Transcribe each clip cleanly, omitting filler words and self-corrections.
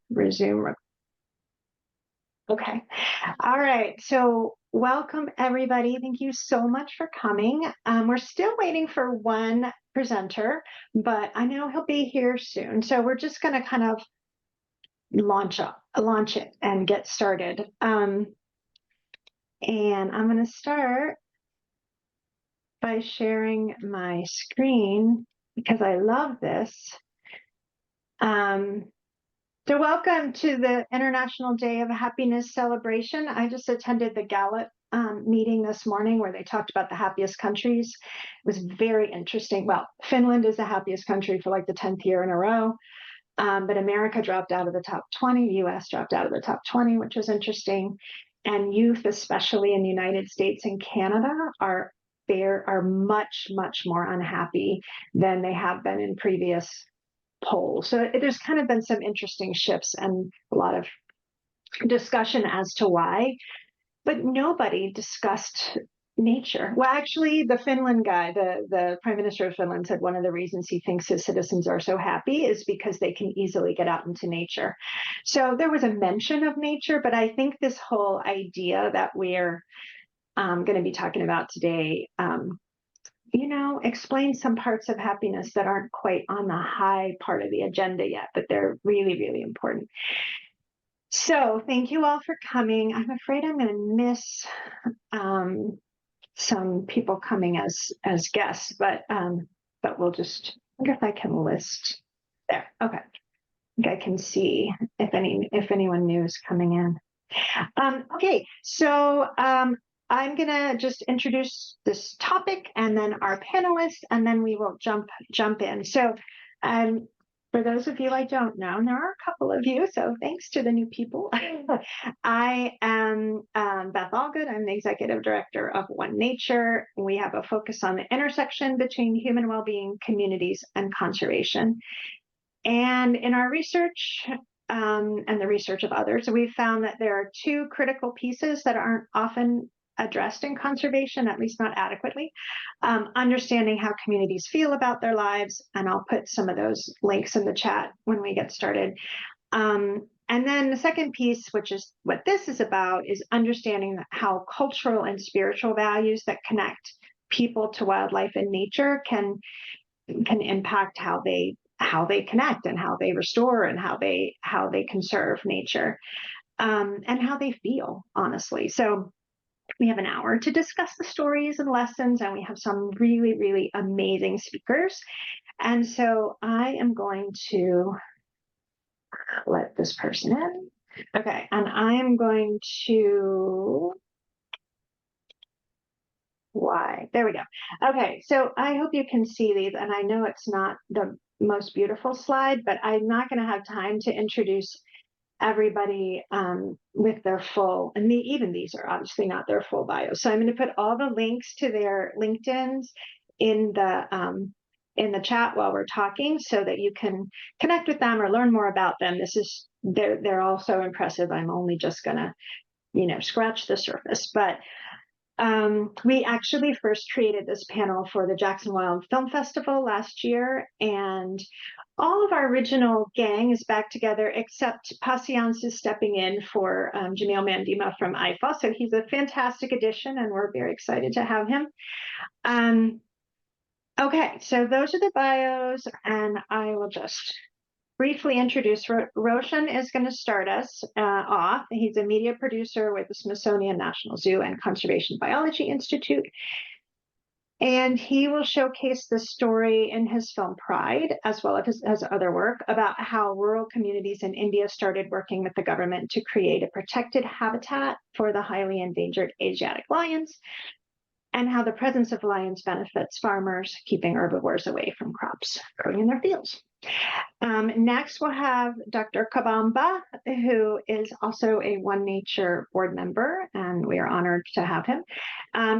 Resume. Okay. All right. So welcome everybody. Thank you so much for coming. We're still waiting for one presenter, but I know he'll be here soon. So we're just going to kind of launch it and get started. And I'm going to start by sharing my screen because I love this. So welcome to the International Day of Happiness celebration. I just attended the Gallup meeting this morning where they talked about the happiest countries. It was very interesting. Well, Finland is the happiest country for like the 10th year in a row, but America dropped out of the top 20, US dropped out of the top 20, which was interesting. And youth, especially in the United States and Canada, are much, much more unhappy than they have been in previous polls. So there's kind of been some interesting shifts and a lot of discussion as to why, but nobody discussed nature. Well, actually, the Finland guy, the Prime Minister of Finland, said one of the reasons he thinks his citizens are so happy is because they can easily get out into nature. So there was a mention of nature, but I think this whole idea that we're going to be talking about today explain some parts of happiness that aren't quite on the high part of the agenda yet, but they're really, really important. So thank you all for coming. I'm afraid I'm going to miss some people coming as guests, but we'll just wonder if I can list there. Okay. I think I can see if anyone new is coming in. Okay, so I'm going to just introduce this topic and then our panelists, and then we will jump in. So for those of you I don't know, and there are a couple of you, so thanks to the new people. I am Beth Allgood. I'm the Executive Director of One Nature. We have a focus on the intersection between human well-being, communities, and conservation. And in our research, and the research of others, we've found that there are two critical pieces that aren't often addressed in conservation, at least not adequately. Understanding how communities feel about their lives, and I'll put some of those links in the chat when we get started. And then the second piece, which is what this is about, is understanding how cultural and spiritual values that connect people to wildlife and nature can impact how they connect and how they restore and how they conserve nature, and how they feel, honestly. So we have an hour to discuss the stories and lessons, and we have some really, really amazing speakers. And so I am going to let this person in. Okay, and I am going to there we go. Okay, so I hope you can see these, and I know it's not the most beautiful slide, but I'm not going to have time to introduce everybody with their full, and even these are obviously not their full bios. So I'm going to put all the links to their LinkedIns in the chat while we're talking, so that you can connect with them or learn more about them. They're all so impressive. I'm only just going to scratch the surface, but we actually first created this panel for the Jackson Wild Film Festival last year, and all of our original gang is back together, except Patience is stepping in for Jamil Mandima from IFA. So he's a fantastic addition, and we're very excited to have him. Okay, so those are the bios, and I will just briefly introduce. Roshan is going to start us off. He's a media producer with the Smithsonian National Zoo and Conservation Biology Institute. And he will showcase the story in his film Pride, as well as his other work, about how rural communities in India started working with the government to create a protected habitat for the highly endangered Asiatic lions, and how the presence of lions benefits farmers, keeping herbivores away from crops growing in their fields. Next, we'll have Dr. Kabamba, who is also a One Nature board member, and we are honored to have him.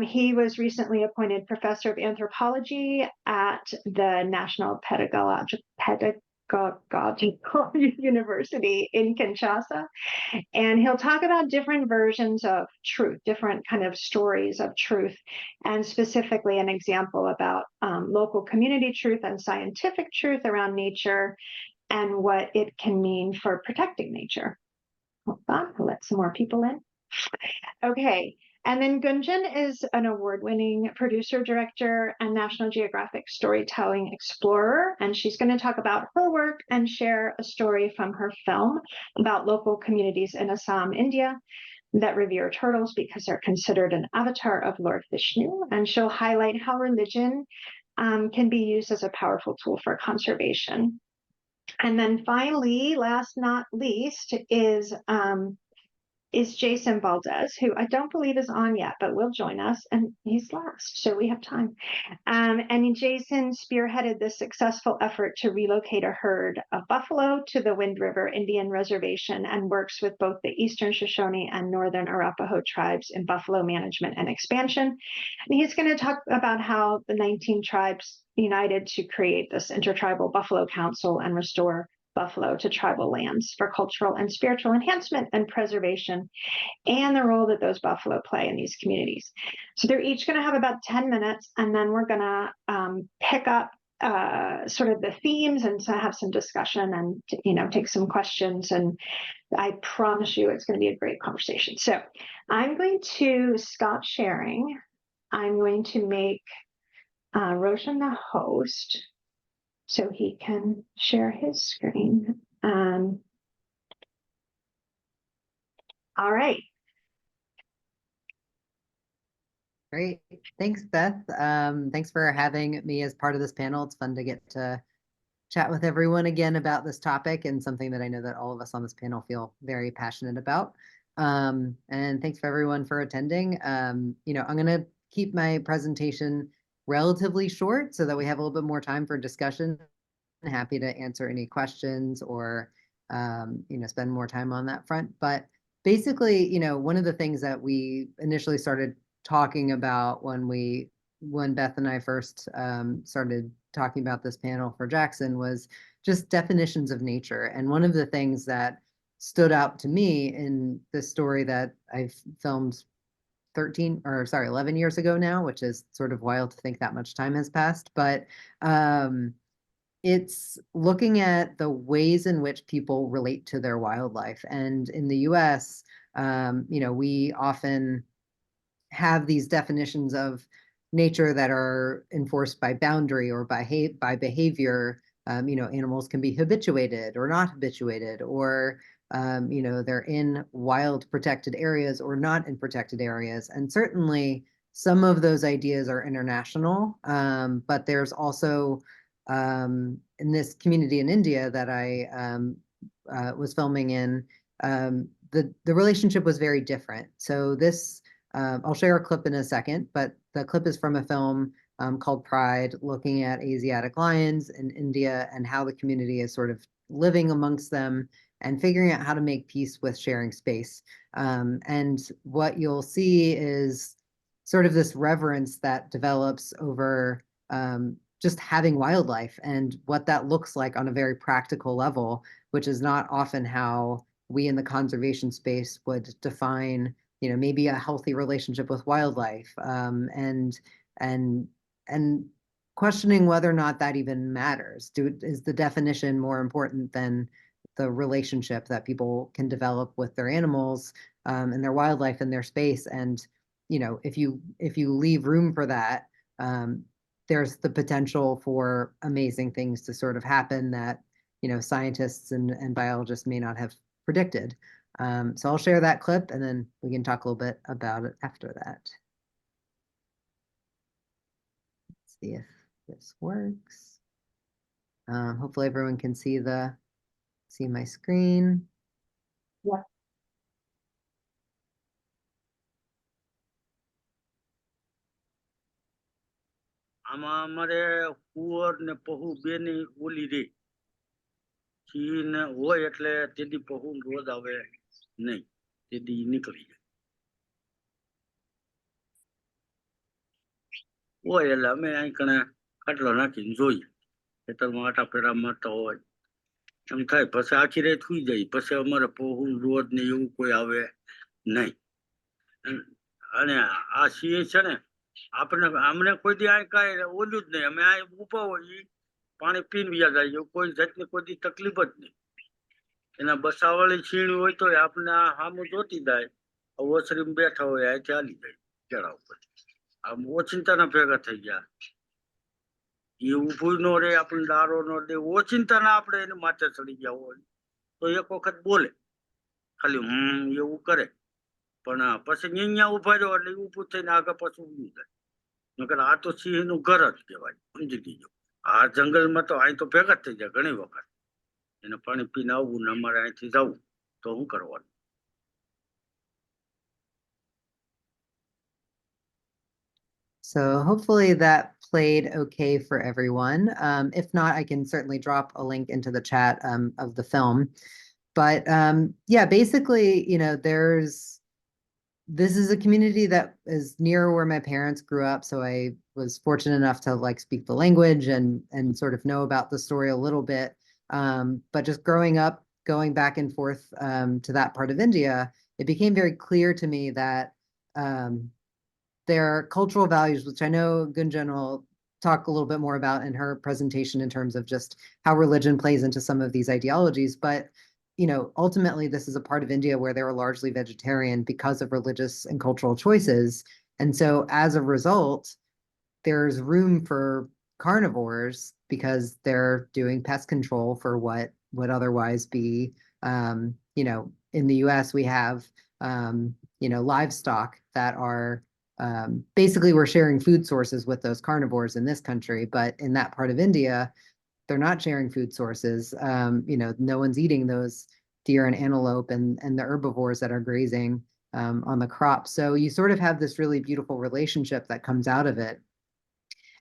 He was recently appointed professor of anthropology at the National Pedagogical University in Kinshasa, and he'll talk about different versions of truth, different kind of stories of truth, and specifically an example about local community truth and scientific truth around nature, and what it can mean for protecting nature. Hold on, I'll let some more people in. Okay, and then Gunjan is an award-winning producer, director, and National Geographic storytelling explorer, and she's going to talk about her work and share a story from her film about local communities in Assam, India, that revere turtles because they're considered an avatar of Lord Vishnu, and she'll highlight how religion can be used as a powerful tool for conservation. And then finally, last not least, is Jason Valdez, who I don't believe is on yet, but will join us, and he's last, so we have time. And Jason spearheaded the successful effort to relocate a herd of buffalo to the Wind River Indian Reservation and works with both the Eastern Shoshone and Northern Arapaho tribes in buffalo management and expansion. And he's going to talk about how the 19 tribes united to create this intertribal buffalo council and restore buffalo to tribal lands for cultural and spiritual enhancement and preservation, and the role that those buffalo play in these communities. So they're each going to have about 10 minutes, and then we're going to pick up sort of the themes and to have some discussion and take some questions. And I promise you it's going to be a great conversation. So I'm going to stop sharing. I'm going to make Roshan the host, so he can share his screen. All right. Great. Thanks, Beth. Thanks for having me as part of this panel. It's fun to get to chat with everyone again about this topic and something that I know that all of us on this panel feel very passionate about. And thanks for everyone for attending. I'm going to keep my presentation relatively short so that we have a little bit more time for discussion. I'm happy to answer any questions or, spend more time on that front. But basically, one of the things that we initially started talking about when Beth and I first started talking about this panel for Jackson was just definitions of nature. And one of the things that stood out to me in this story that I've filmed 11 years ago now, which is sort of wild to think that much time has passed, but it's looking at the ways in which people relate to their wildlife. And in the US, we often have these definitions of nature that are enforced by boundary or by behavior. Animals can be habituated or not habituated, or they're in wild protected areas or not in protected areas. And certainly some of those ideas are international, but there's also in this community in India that I was filming in, the relationship was very different. So this, I'll share a clip in a second, but the clip is from a film called Pride, looking at Asiatic lions in India and how the community is sort of living amongst them and figuring out how to make peace with sharing space. And what you'll see is sort of this reverence that develops over just having wildlife and what that looks like on a very practical level, which is not often how we in the conservation space would define, maybe a healthy relationship with wildlife, and questioning whether or not that even matters. Is the definition more important than the relationship that people can develop with their animals and their wildlife and their space? And if you leave room for that, there's the potential for amazing things to sort of happen that scientists and biologists may not have predicted. So I'll share that clip and then we can talk a little bit about it after that. Let's see if this works. Hopefully everyone can see my screen. Yeah. આમાં અમારે કુંવર ને પહુ બેની ઓલી રે ને હોય એટલે તેદી પહુ રોજ આવે નહીં, તેદી નીકળી જાય હોય એટલે અમે અહીં કણે ખાટલો નાખીને જોઈએ ખેતરમાં આટા ફેરા મારતા હોય એમ થાય. પછી આખી રાત સુઈ જાય, પછી અમારે પહુ રોજ ને એવું કોઈ આવે નહીં. અને આ સિંહ છે ને આપણે અમને કોઈ દી આ કાંઈ ઓલું જ નહીં. અમે આ ઊભા હોય પાણી પીને વ્યા જાય એવું કોઈ જાતની કોઈ દી તકલીફ જ નહીં. એના બસાવાળી છીણી હોય તો આપણે આ સામું જોતી જાય ઓસરીમાં બેઠા હોય આ ચાલી જાય કેળા ઉપર. આમ ઓચિંતાના ભેગા થઈ ગયા. એ ઊભું ન રે, આપણે દારો ન દે, ઓચિંતાના આપણે એને માથે ચડી ગયા હોય તો એક વખત બોલે ખાલી એવું કરે, પણ પછી અહીંયા ઉભા રહ્યો એટલે ઊભું થઈને આગળ પાછું ઊભું જાય. નકર આ તો સિંહનું ઘર જ કહેવાય, સમજી લીજો. આ જંગલમાં તો અહીં તો ભેગા જ થઈ જાય ઘણી વખત. એને પાણી પીને આવવું ને અમારે અહીંથી જવું તો શું કરવાનું? So hopefully that played okay for everyone. If not, I can certainly drop a link into the chat of the film. But yeah, basically, this is a community that is near where my parents grew up. So I was fortunate enough to like speak the language and sort of know about the story a little bit. But just growing up, going back and forth to that part of India, it became very clear to me that their cultural values, which I know Gunjan will talk a little bit more about in her presentation in terms of just how religion plays into some of these ideologies. But, ultimately this is a part of India where they were largely vegetarian because of religious and cultural choices. And so as a result, there's room for carnivores because they're doing pest control for what would otherwise be, in the US, we have, livestock that are basically we're sharing food sources with those carnivores in this country, but in that part of India, they're not sharing food sources. No one's eating those deer and antelope and the herbivores that are grazing on the crop. So you sort of have this really beautiful relationship that comes out of it.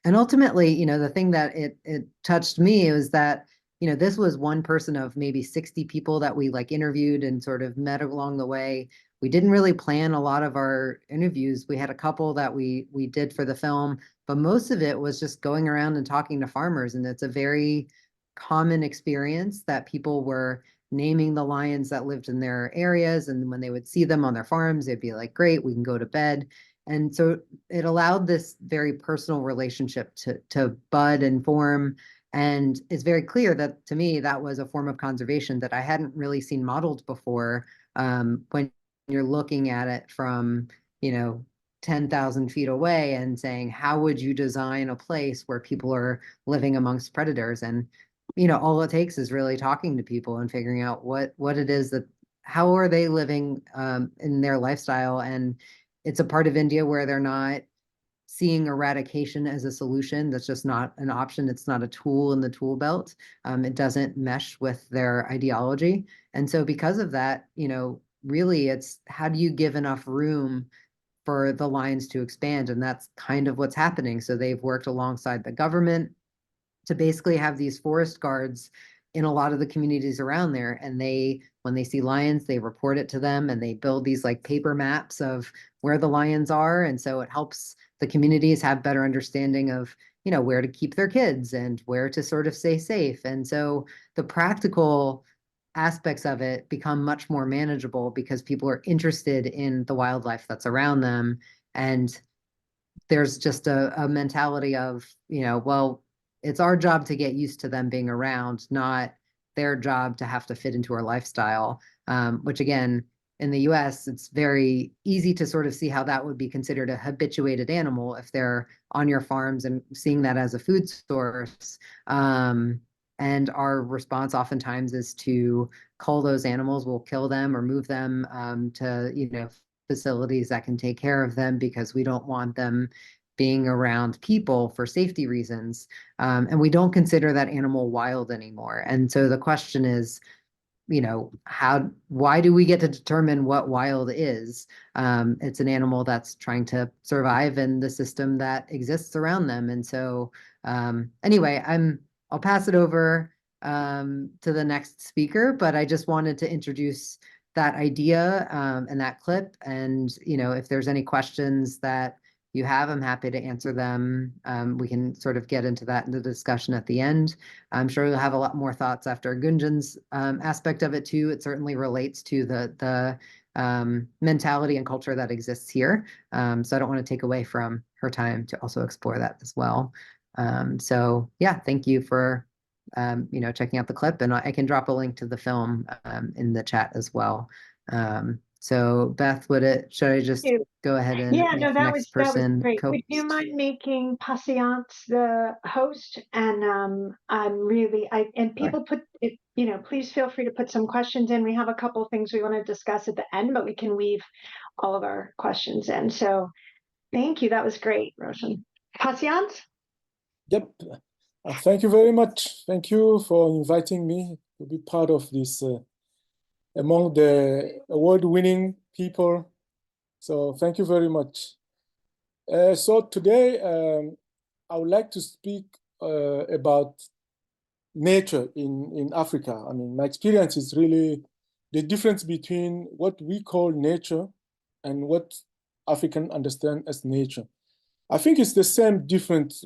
And ultimately, the thing that it touched me was that, this was one person of maybe 60 people that we like interviewed and sort of met along the way. We didn't really plan a lot of our interviews. We had a couple that we did for the film, but most of it was just going around and talking to farmers. And it's a very common experience that people were naming the lions that lived in their areas. And when they would see them on their farms, they'd be like, great, we can go to bed. And so it allowed this very personal relationship to bud and form. And it's very clear that to me, that was a form of conservation that I hadn't really seen modeled before. When you're looking at it from, 10,000 feet away and saying, how would you design a place where people are living amongst predators? And, all it takes is really talking to people and figuring out what it is that, how are they living in their lifestyle? And it's a part of India where they're not seeing eradication as a solution. That's just not an option. It's not a tool in the tool belt. It doesn't mesh with their ideology. And so because of that, really it's how do you give enough room for the lions to expand? And that's kind of what's happening. So they've worked alongside the government to basically have these forest guards in a lot of the communities around there. And when they see lions, they report it to them and they build these like paper maps of where the lions are. And so it helps the communities have better understanding of, where to keep their kids and where to sort of stay safe. And so the practical aspects of it become much more manageable because people are interested in the wildlife that's around them. And there's just a mentality of, well, it's our job to get used to them being around, not their job to have to fit into our lifestyle, which again, in the US, it's very easy to sort of see how that would be considered a habituated animal if they're on your farms and seeing that as a food source. And our response oftentimes is to cull those animals. We'll kill them or move them to, facilities that can take care of them because we don't want them being around people for safety reasons. And we don't consider that animal wild anymore. And so the question is, why do we get to determine what wild is? It's an animal that's trying to survive in the system that exists around them. And so anyway, I'll pass it over to the next speaker, but I just wanted to introduce that idea and that clip. And, if there's any questions that you have, I'm happy to answer them. We can sort of get into that in the discussion at the end. I'm sure you'll have a lot more thoughts after Gunjan's aspect of it too. It certainly relates to the mentality and culture that exists here. So I don't want to take away from her time to also explore that as well. So yeah, thank you for checking out the clip, and I can drop a link to the film in the chat as well. So Beth, should I just you. go ahead and Yeah, make no, the that next was person great. Would you co-host? mind making Patience the host? And and people put it, please feel free to put some questions in. We have a couple of things we want to discuss at the end, but we can weave all of our questions in. So thank you. That was great, Roshan. Patience? Yep. Thank you very much. Thank you for inviting me to be part of this among the award-winning people. So thank you very much. So today I would like to speak about nature in Africa. I mean, my experience is really the difference between what we call nature and what Africans understand as nature. I think it's the same difference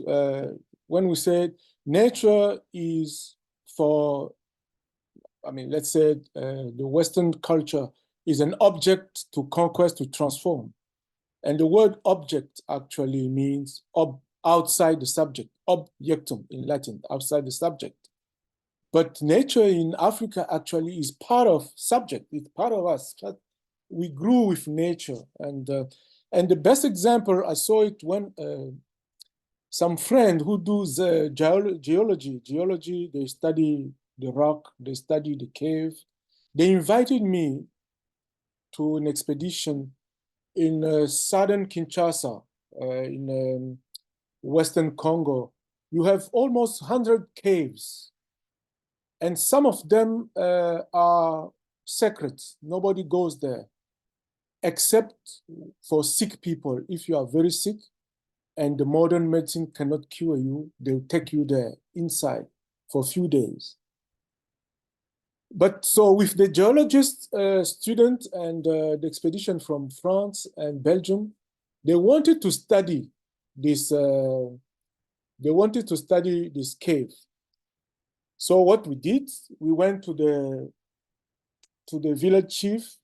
when we say nature is for, let's say the Western culture is an object to conquest, to transform. And the word object actually means outside the subject, objectum in Latin, outside the subject. But nature in Africa actually is part of subject, it's part of us. We grew with nature. And the best example, I saw it when some friend who does geology, they study the rock, they study the cave. They invited me to an expedition in southern Kinshasa, in Western Congo. You have almost 100 caves. And some of them are sacred. Nobody goes there, except for sick people. If you are very sick and the modern medicine cannot cure you, they'll take you there inside for a few days. But so with the geologist student and the expedition from France and Belgium, they wanted to study this. This cave. So what we did, we went to the village chief,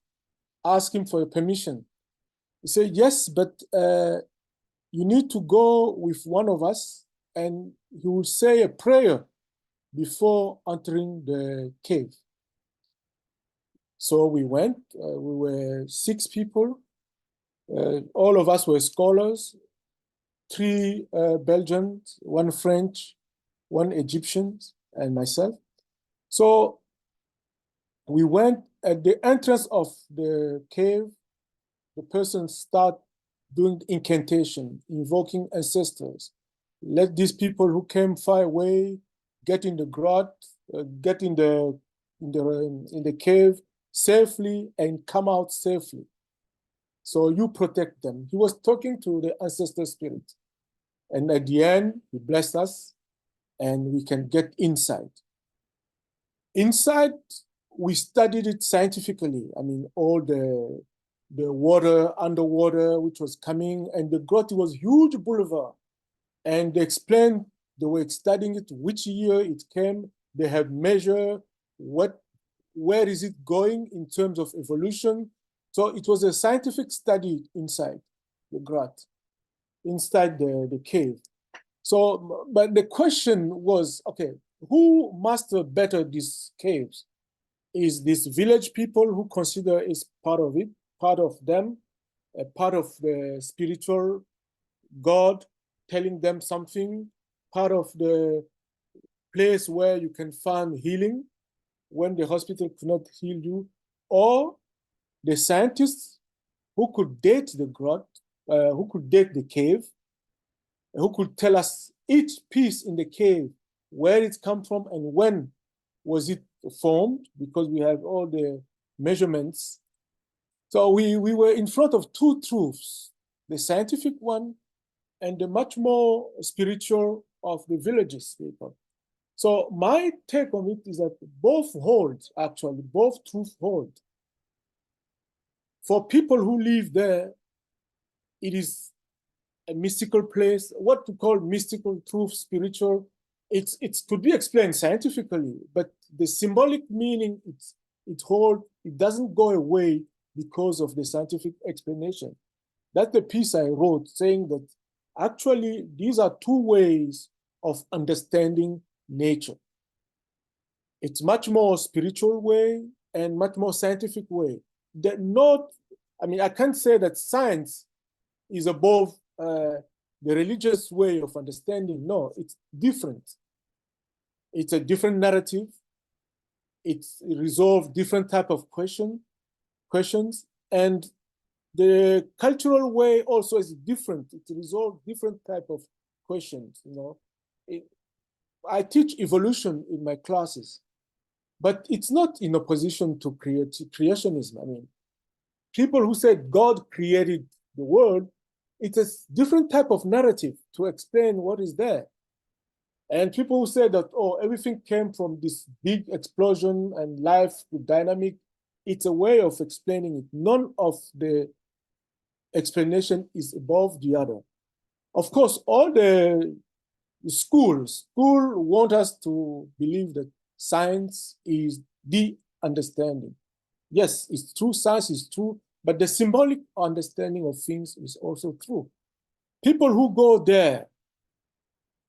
asked him for a permission. He said, yes, but you need to go with one of us and he will say a prayer before entering the cave. So we went, we were 6 people. All of us were scholars, 3 Belgians, 1 French, 1 Egyptian, and myself. So we went at the entrance of the cave. The person start doing incantation, invoking ancestors. Let these people who came far away get in the grot, get in the cave safely and come out safely. So you protect them. He was talking to the ancestor spirit. And at the end, he blessed us and we can get inside. Inside, we studied it scientifically. I mean, all the water underwater, which was coming, and the grot was huge boulevard. And they explained, they were studying it, which year it came. They have measured where is it going in terms of evolution. So it was a scientific study inside the grot, inside the cave. So, but the question was, okay, who mastered better these caves? Is this village people who consider is part of it, part of them, a part of the spiritual God telling them something, part of the place where you can find healing when the hospital could not heal you, or the scientists who could date the grot, who could date the cave, who could tell us each piece in the cave, where it come from and when was it formed, because we have all the measurements. So we were in front of 2 truths, the scientific one and the much more spiritual of the villages people. So my take on it is that both hold, actually, both truths hold. For people who live there, it is a mystical place, what to call mystical truth, spiritual. It could be explained scientifically, but the symbolic meaning it holds, it doesn't go away because of the scientific explanation. That's the piece I wrote saying that actually these are 2 ways of understanding nature. It's much more spiritual way and much more scientific way. That not, I mean, I can't say that science is above the religious way of understanding. No, it's different. It's a different narrative. It resolves different type of questions, and the cultural way also is different. It resolves different type of questions. You know, I teach evolution in my classes, but it's not in opposition to creationism. I mean, people who say God created the world, it's a different type of narrative to explain what is there. And people who say that, oh, everything came from this big explosion and life dynamic, it's a way of explaining it. None of the explanation is above the other. Of course, all the schools want us to believe that science is the understanding. Yes, it's true, science is true, but the symbolic understanding of things is also true. People who go there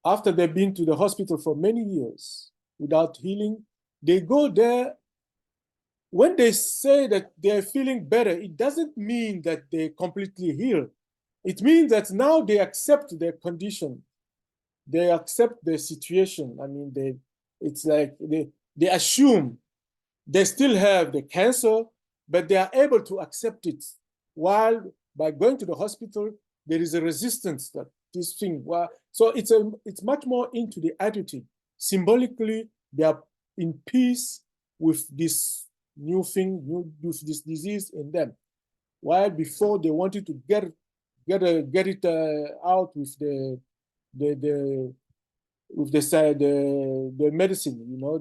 after they've been to the hospital for many years without healing, they go there. When they say that they're feeling better, it doesn't mean that they completely heal. It means that now they accept their condition. They accept their situation. I mean, it's like they assume they still have the cancer, but they are able to accept it. While by going to the hospital, there is a resistance that this thing. So it's much more into the attitude. Symbolically, they are in peace with this new thing, with this disease in them. While before they wanted to get it out with the medicine, you know,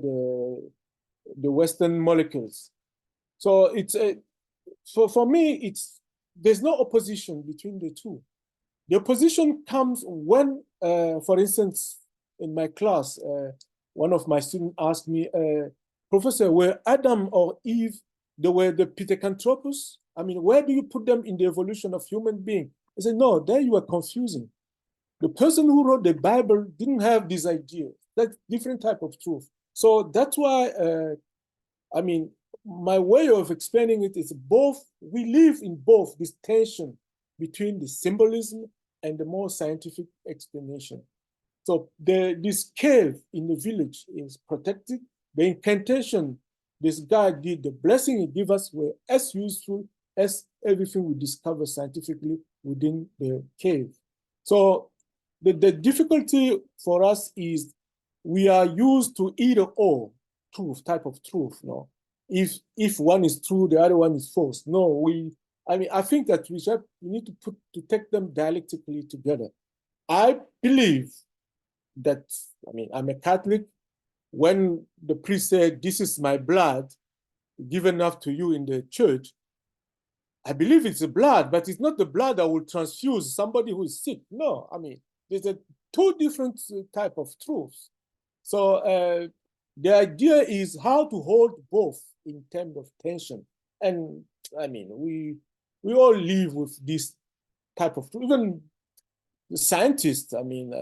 the Western molecules. So it's for me, there's no opposition between the two. The opposition comes when, for instance, in my class, one of my students asked me, Professor, were Adam or Eve, they were the Pithecanthropus? I mean, where do you put them in the evolution of human being? I said, no, there you are confusing. The person who wrote the Bible didn't have this idea. That's different type of truth. So that's why, I mean, my way of explaining it is both, we live in both this tension between the symbolism and the more scientific explanation. So this cave in the village is protected. The incantation this guy did, the blessing he gave us were as useful as everything we discover scientifically within the cave. So the difficulty for us is we are used to either or type of truth. No, if one is true, the other one is false. No, I think that we need to take them dialectically together. I believe that, I mean, I'm a Catholic. When the priest said, "This is my blood given up to you in the church," I believe it's the blood, but it's not the blood that will transfuse somebody who is sick. No, I mean, there's two different type of truths. So the idea is how to hold both in terms of tension. And I mean, we all live with this type of truth. Even the scientists, I mean,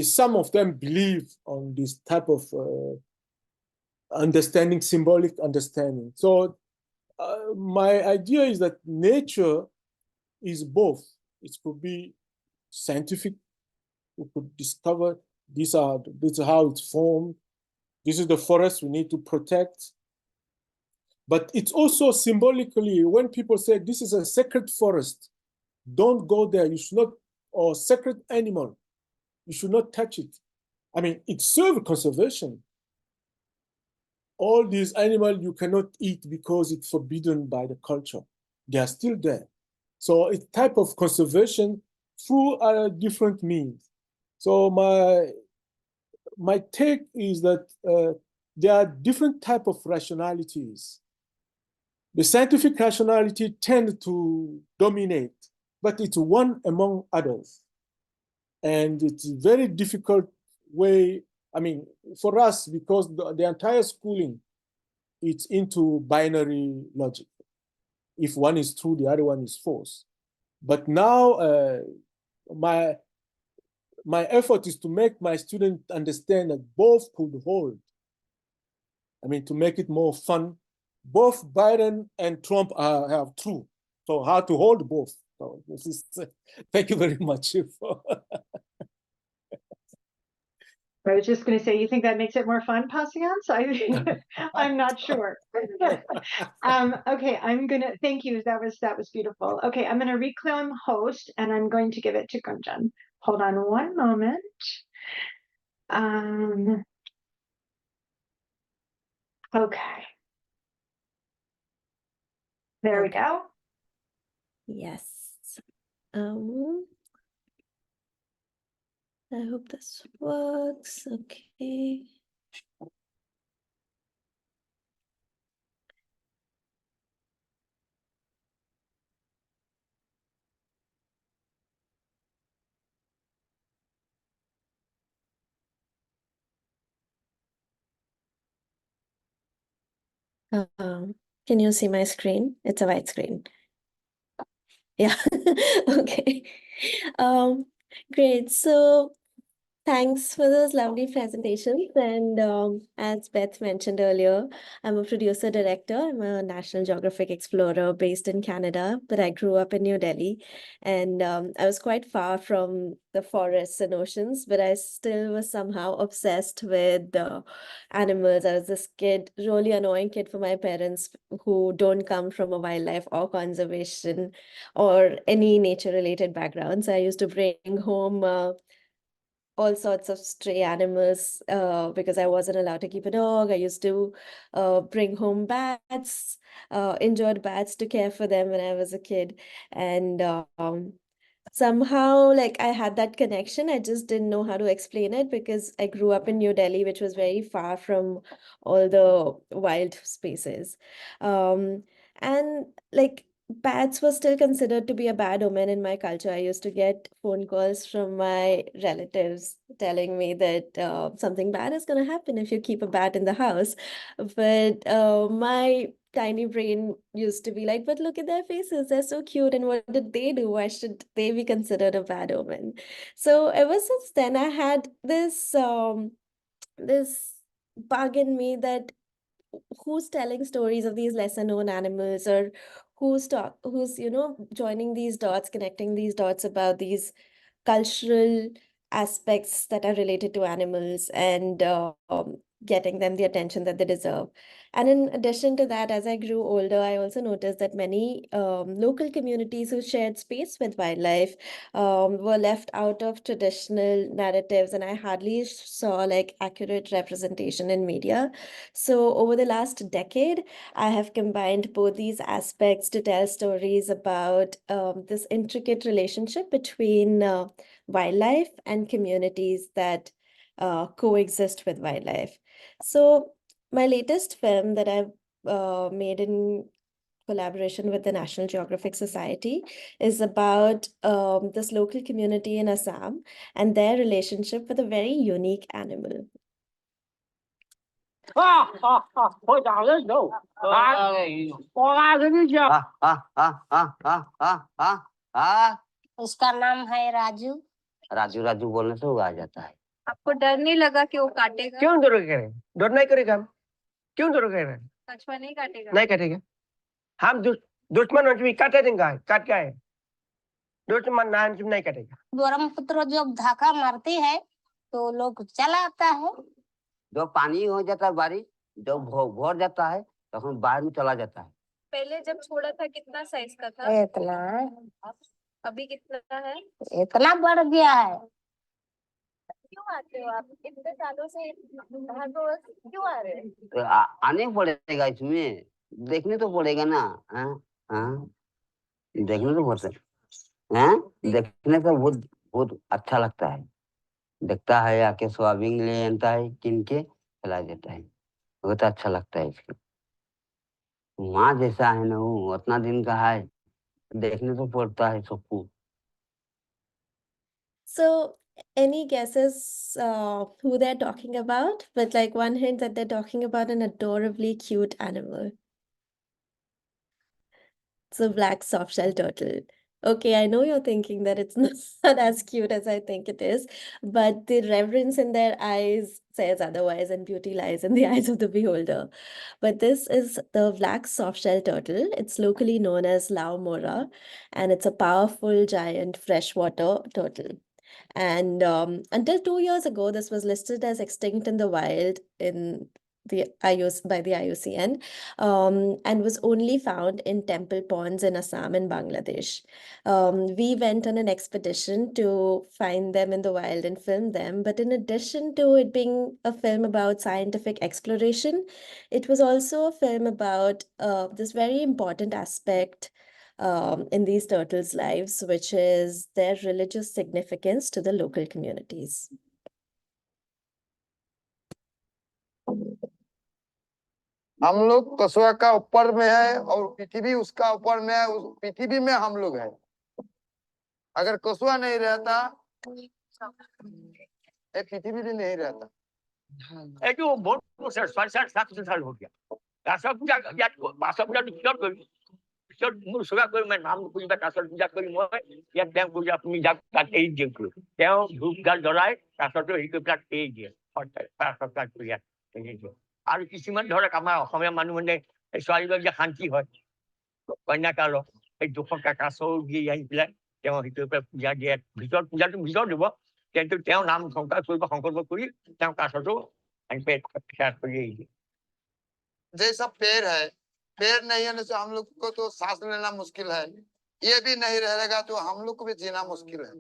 some of them believe on this type of understanding, symbolic understanding. So my idea is that nature is both. It could be scientific. We could discover this is how it's formed. This is the forest we need to protect. But it's also symbolically, when people say this is a sacred forest, don't go there. You should not, or sacred animal, you should not touch it. I mean, it serves conservation. All these animals you cannot eat because it's forbidden by the culture. They are still there. So it's type of conservation through different means. So my take is that there are different type of rationalities. The scientific rationality tends to dominate, but it's one among others. And it's a very difficult way, I mean, for us, because the entire schooling, it's into binary logic. If one is true, the other one is false. But now my effort is to make my students understand that both could hold. I mean, to make it more fun. Both Biden and Trump have true. So how to hold both. So this is, thank you very much. I was just going to say, you think that makes it more fun, Patience? I'm not sure. Okay, I'm gonna thank you. That was beautiful. Okay, I'm gonna reclaim host and I'm going to give it to Gunjan. Hold on one moment. Okay. There we Okay. go. Yes. I hope this works. Okay. Can you see my screen? It's a white screen. Yeah. Okay. Great. So thanks for those lovely presentations. And as Beth mentioned earlier, I'm a producer director. I'm a National Geographic explorer based in Canada, but I grew up in New Delhi. And I was quite far from the forests and oceans, but I still was somehow obsessed with animals. I was this kid, really annoying kid for my parents who don't come from a wildlife or conservation or any nature-related backgrounds. I used to bring home all sorts of stray animals because I wasn't allowed to keep a dog. I used to bring home bats, injured bats to care for them when I was a kid. And somehow, like, I had that connection. I just didn't know how to explain it because I grew up in New Delhi, which was very far from all the wild spaces. And like, bats were still considered to be a bad omen in my culture. I used to get phone calls from my relatives telling me that something bad is going to happen if you keep a bat in the house. But my tiny brain used to be like, but look at their faces, they're so cute, and what did they do? Why should they be considered a bad omen? So ever since then, I had this bug in me that who's telling stories of these lesser known animals, or who's joining these dots, connecting these dots about these cultural aspects that are related to animals and getting them the attention that they deserve. And in addition to that, as I grew older, I also noticed that many local communities who shared space with wildlife were left out of traditional narratives, and I hardly saw like accurate representation in media. So over the last decade, I have combined both these aspects to tell stories about this intricate relationship between wildlife and communities that coexist with wildlife. So my latest film that I've made in collaboration with the National Geographic Society is about this local community in Assam and their relationship with a very unique animal. Thôi đào lên đâu. Có ai cái gì chưa? उसका नाम है राजू। राजू राजू बोलने से वो आ जाता है। आपको डर नहीं लगा कि वो काटेगा? क्यों डरोगे? डर नहीं करेगा हम। क्यों डरोगे? सच में नहीं काटेगा? नहीं काटेगा। हम दुश्मन भी काटे देंगे, काट के आए। दुश्मन नहीं काटेगा। ब्रह्मपुत्र जब धाका मारती है तो लोग चला आता है। जब पानी हो जाता है बारिश, जब भर जाता है तो हम बाहर में चला जाता है। पहले जब छोड़ा था कितना साइज का था? इतना। अभी कितना है? इतना बढ़ गया है। क्यों आते हो आप इतने सालों से? क्यों आ रहे हैं? तो आने पड़ेगा, इसमें देखने तो पड़ेगा ना। देखने तो पड़ता है। देखने का बहुत अच्छा लगता है। देखता है, आके सोयाबीन ले आता है, किन के खिला देता है, बहुत अच्छा लगता है इसको। माँ जैसा है ना, वो उतना दिन का है, देखने तो पड़ता है सबको। So any guesses who they're talking about? But like one hint that they're talking about an adorably cute animal. It's a black soft-shell turtle. Okay, I know you're thinking that it's not as cute as I think it is, but the reverence in their eyes says otherwise, and beauty lies in the eyes of the beholder. But this is the black soft-shell turtle. It's locally known as Lau Mora, and it's a powerful giant freshwater turtle. And until 2 years ago, this was listed as extinct in the wild in the IUC by the IUCN, and was only found in temple ponds in Assam and Bangladesh. We went on an expedition to find them in the wild and film them. But in addition to it being a film about scientific exploration, it was also a film about this very important aspect in these turtles' lives, which is their religious significance to the local communities. हम लोग कछुआ का ऊपर में है और पृथ्वी उसका ऊपर में है, उस पृथ्वी में हम लोग है। अगर कछुआ नहीं रहता ये पृथ्वी भी नहीं रहता। itu bonus साल हो गया राष्ट्र पूजा या भाषा पूजा तो क्यों करी क्यों मुझे सुगा कोई मैं नाम पूजा राष्ट्र पूजा करी मैं या टाइम पूजा पूजा का एक दिन करो क्या धूप गाल डराए राष्ट्र तो एक प्लाट एक दिन और राष्ट्र का पूजा और किसी मन धरे कामा हमें मानु मने स्वारी लोग जो शांति হয় কন্যা কালো এই দুখ কাকাসও গিয়ে আহি পেলাই তেওঁ হিতৰ পৰা পূজা দিয়ে ভিতৰ পূজাটো ভিতৰ দিব কিন্তু তেওঁ নাম সংকাশ কৰিব সংকল্প কৰি তেওঁ কাছটো আনি পেট শেষ কৰি আহিছে जैसा पेड़ है, पेड़ नहीं होने से हम लोग को तो सांस लेना मुश्किल है। ये भी नहीं रहेगा तो हम लोग को भी जीना मुश्किल है।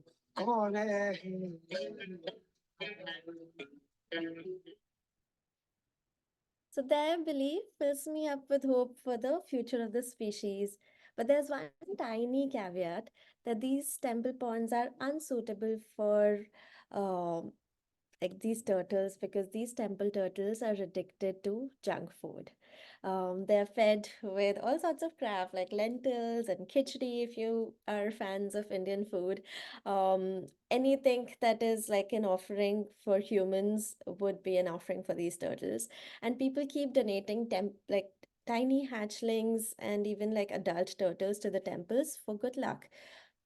So their belief fills me up with hope for the future of the species. But there's one tiny caveat that these temple ponds are unsuitable for like these turtles, because these temple turtles are addicted to junk food. They're fed with all sorts of crap like lentils and khichdi, if you are fans of Indian food. Anything that is like an offering for humans would be an offering for these turtles. And people keep donating like tiny hatchlings and even like adult turtles to the temples for good luck.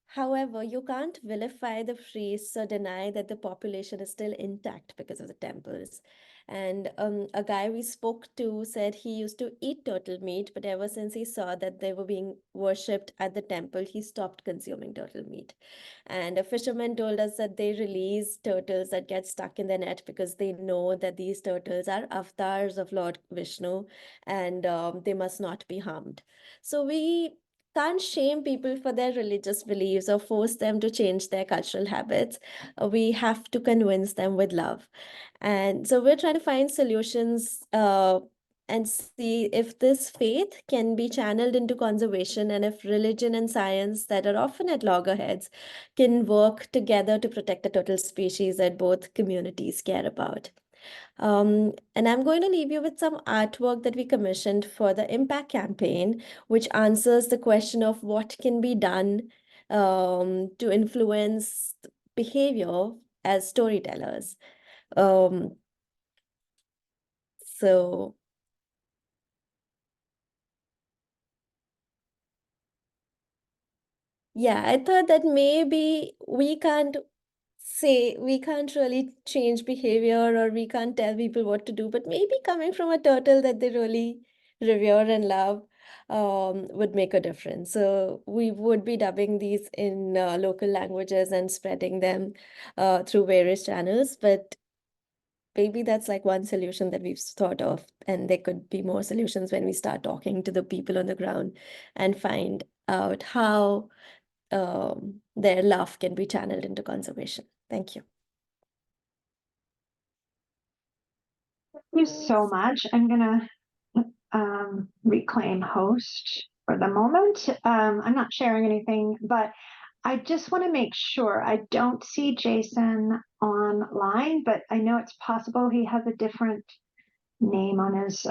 However, you can't vilify the priests or deny that the population is still intact because of the temples. And a guy we spoke to said he used to eat turtle meat, but ever since he saw that they were being worshipped at the temple, he stopped consuming turtle meat. And a fisherman told us that they release turtles that get stuck in the net because they know that these turtles are avatars of Lord Vishnu, and they must not be harmed. So we can't shame people for their religious beliefs or force them to change their cultural habits. We have to convince them with love. And so we're trying to find solutions and see if this faith can be channeled into conservation, and if religion and science, that are often at loggerheads, can work together to protect the turtle species that both communities care about. And I'm going to leave you with some artwork that we commissioned for the Impact campaign, which answers the question of what can be done to influence behavior as storytellers. So yeah, I thought that maybe we can't really change behavior, or we can't tell people what to do, but maybe coming from a turtle that they really revere and love would make a difference. So we would be dubbing these in local languages and spreading them through various channels, but maybe that's like one solution that we've thought of, and there could be more solutions when we start talking to the people on the ground and find out how their love can be channeled into conservation. Thank you. Thank you so much. I'm gonna reclaim host for the moment. I'm not sharing anything, but I just want to make sure. I don't see Jason online, but I know it's possible he has a different name on his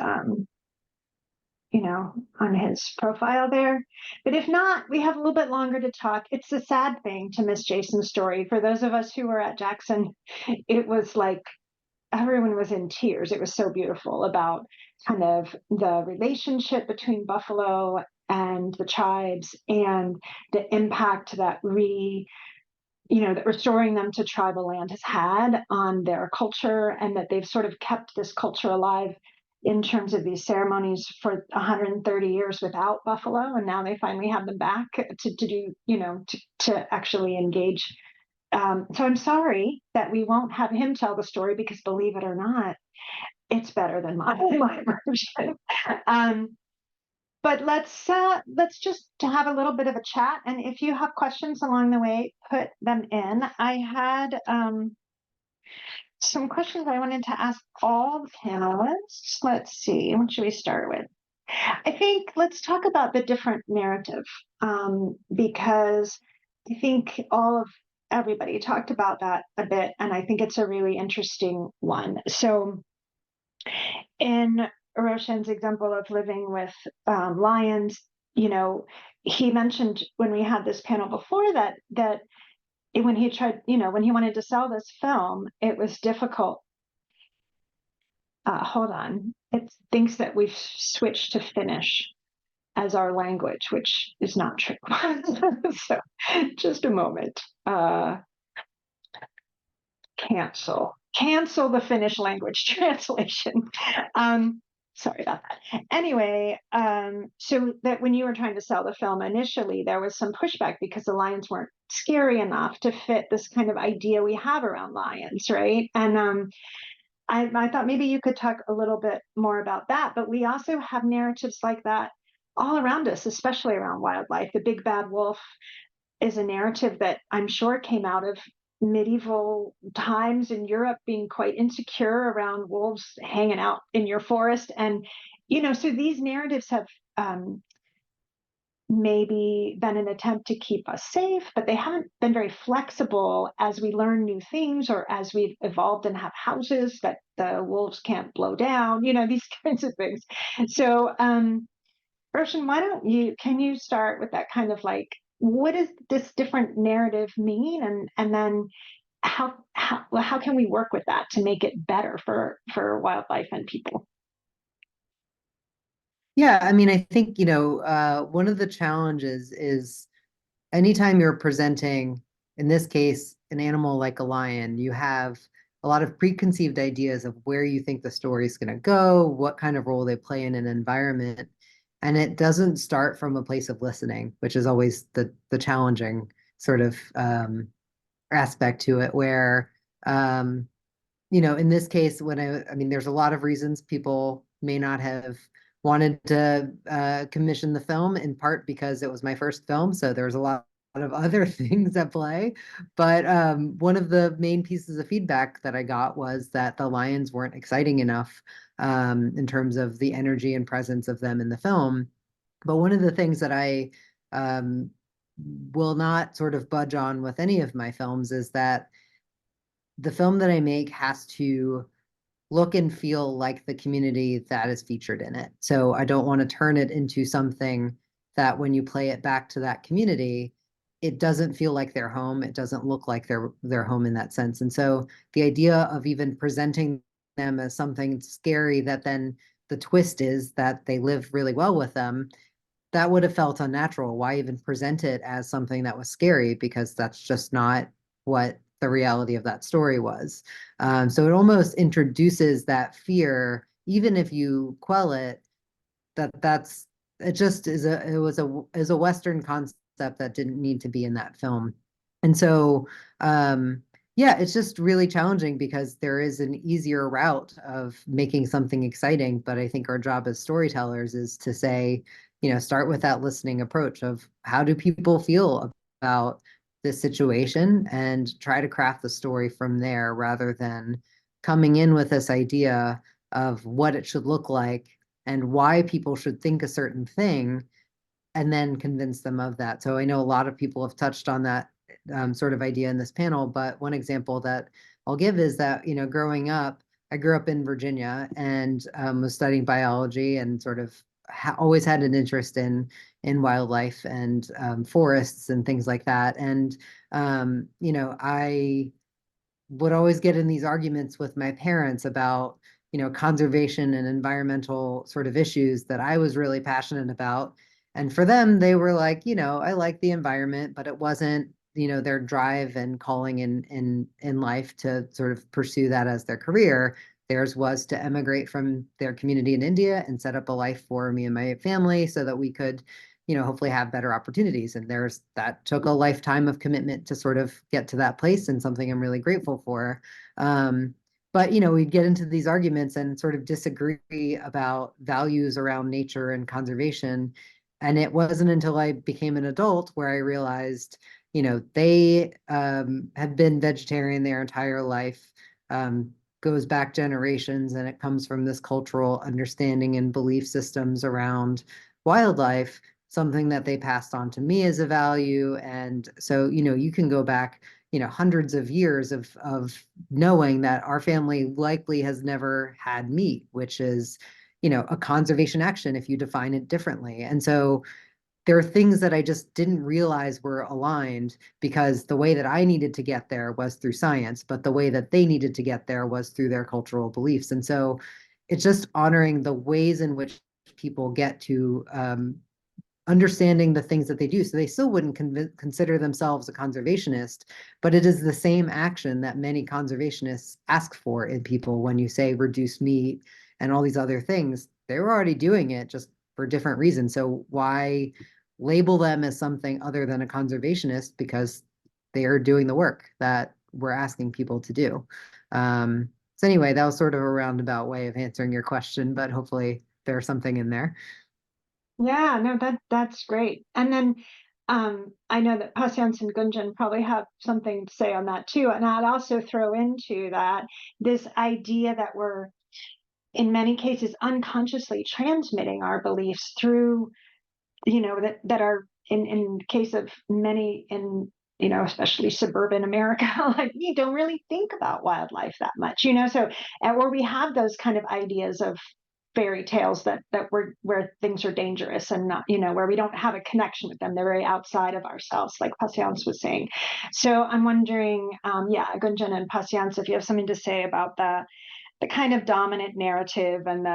on his profile there. But if not, we have a little bit longer to talk. It's a sad thing to miss Jason's story. For those of us who were at Jackson, it was like everyone was in tears. It was so beautiful about kind of the relationship between buffalo and the tribes, and the impact that that restoring them to tribal land has had on their culture, and that they've sort of kept this culture alive in terms of these ceremonies for 130 years without buffalo, and now they finally have them back to do, to actually engage. So I'm sorry that we won't have him tell the story, because believe it or not, it's better than my version. But let's just have a little bit of a chat, and if you have questions along the way, put them in. I had some questions I wanted to ask all the panelists. Let's see, what should we start with? I think let's talk about the different narrative, because I think everybody talked about that a bit, and I think it's a really interesting one. So in Roshan's example of living with lions, he mentioned when we had this panel before that when he tried, when he wanted to sell this film, it was difficult. Hold on, it thinks that we've switched to Finnish as our language, which is not true. So just a moment. Cancel the Finnish language translation. Sorry about that. Anyway, so that when you were trying to sell the film initially, there was some pushback because the lions weren't scary enough to fit this kind of idea we have around lions, right? And I thought maybe you could talk a little bit more about that, but we also have narratives like that all around us, especially around wildlife. The big bad wolf is a narrative that I'm sure came out of medieval times in Europe, being quite insecure around wolves hanging out in your forest. And, so these narratives have maybe been an attempt to keep us safe, but they haven't been very flexible as we learn new things, or as we've evolved and have houses that the wolves can't blow down, these kinds of things. So, Roshan, can you start with that kind of like, what does this different narrative mean? And then how can we work with that to make it better for wildlife and people? Yeah, I mean, I think, one of the challenges is anytime you're presenting, in this case, an animal like a lion, you have a lot of preconceived ideas of where you think the story is going to go, what kind of role they play in an environment. And it doesn't start from a place of listening, which is always the challenging sort of aspect to it, where, in this case, I mean, there's a lot of reasons people may not have wanted to commission the film, in part because it was my first film. So there's a lot of other things at play. But one of the main pieces of feedback that I got was that the lions weren't exciting enough in terms of the energy and presence of them in the film. But one of the things that I will not sort of budge on with any of my films is that the film that I make has to look and feel like the community that is featured in it. So I don't want to turn it into something that when you play it back to that community, it doesn't feel like their home. It doesn't look like their home in that sense. And so the idea of even presenting them as something scary that then the twist is that they live really well with them, that would have felt unnatural. Why even present it as something that was scary? Because that's just not what the reality of that story was. So it almost introduces that fear, even if you quell it, it just is a Western concept that didn't need to be in that film. And so, yeah, it's just really challenging because there is an easier route of making something exciting. But I think our job as storytellers is to say, start with that listening approach of how do people feel about this situation, and try to craft the story from there, rather than coming in with this idea of what it should look like and why people should think a certain thing, and then convince them of that. So I know a lot of people have touched on that sort of idea in this panel, but one example that I'll give is that, growing up, I grew up in Virginia and was studying biology, and sort of always had an interest in wildlife and forests and things like that. And, I would always get in these arguments with my parents about, conservation and environmental sort of issues that I was really passionate about. And for them, they were like, I like the environment, but it wasn't, their drive and calling in life to sort of pursue that as their career. Theirs was to emigrate from their community in India and set up a life for me and my family so that we could, hopefully have better opportunities. And that took a lifetime of commitment to sort of get to that place, and something I'm really grateful for. But we'd get into these arguments and sort of disagree about values around nature and conservation. And it wasn't until I became an adult where I realized, they have been vegetarian their entire life, goes back generations, and it comes from this cultural understanding and belief systems around wildlife, something that they passed on to me as a value. And so, you can go back, hundreds of years of knowing that our family likely has never had meat, which is, a conservation action if you define it differently. And so there are things that I just didn't realize were aligned, because the way that I needed to get there was through science, but the way that they needed to get there was through their cultural beliefs. And so it's just honoring the ways in which people get to understanding the things that they do. So they still wouldn't consider themselves a conservationist, but it is the same action that many conservationists ask for in people. When you say reduce meat and all these other things, they were already doing it, just for different reasons. So why label them as something other than a conservationist? Because they are doing the work that we're asking people to do. So anyway, that was sort of a roundabout way of answering your question, but hopefully there's something in there. Yeah, no, that's great. And then I know that Patience and Gunjan probably have something to say on that too. And I'd also throw into that this idea that we're, in many cases, unconsciously transmitting our beliefs through, that are in case of many in, especially suburban America, like we don't really think about wildlife that much, so, where we have those kind of ideas of fairy tales that where things are dangerous and not, where we don't have a connection with them. They're very outside of ourselves, like Patience was saying. So I'm wondering, Gunjan and Patience, if you have something to say about the kind of dominant narrative and